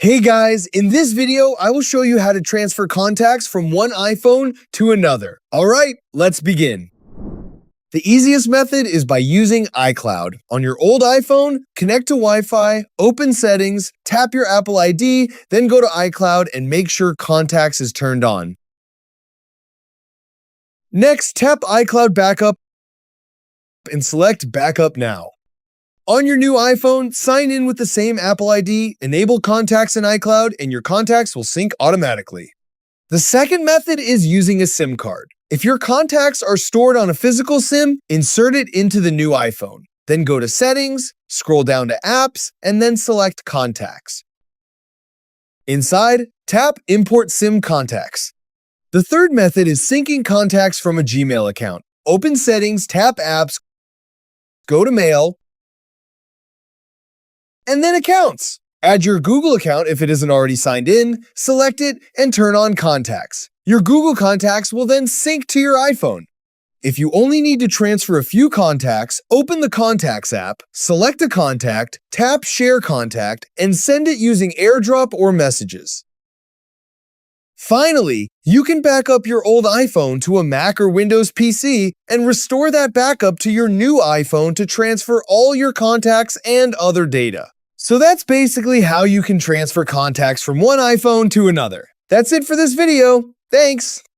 Hey guys, in this video, I will show you how to transfer contacts from one iPhone to another. All right, let's begin. The easiest method is by using iCloud. On your old iPhone, connect to Wi-Fi, open Settings, tap your Apple ID, then go to iCloud and make sure Contacts is turned on. Next, tap iCloud Backup and select Backup Now. On your new iPhone, sign in with the same Apple ID, enable contacts in iCloud, and your contacts will sync automatically. The second method is using a SIM card. If your contacts are stored on a physical SIM, insert it into the new iPhone. Then go to Settings, scroll down to Apps, and then select Contacts. Inside, tap Import SIM Contacts. The third method is syncing contacts from a Gmail account. Open Settings, tap Apps, go to Mail, and then Accounts. Add your Google account if it isn't already signed in, select it, and turn on Contacts. Your Google contacts will then sync to your iPhone. If you only need to transfer a few contacts, open the Contacts app, select a contact, tap Share Contact, and send it using AirDrop or Messages. Finally, you can back up your old iPhone to a Mac or Windows PC and restore that backup to your new iPhone to transfer all your contacts and other data. So that's basically how you can transfer contacts from one iPhone to another. That's it for this video. Thanks!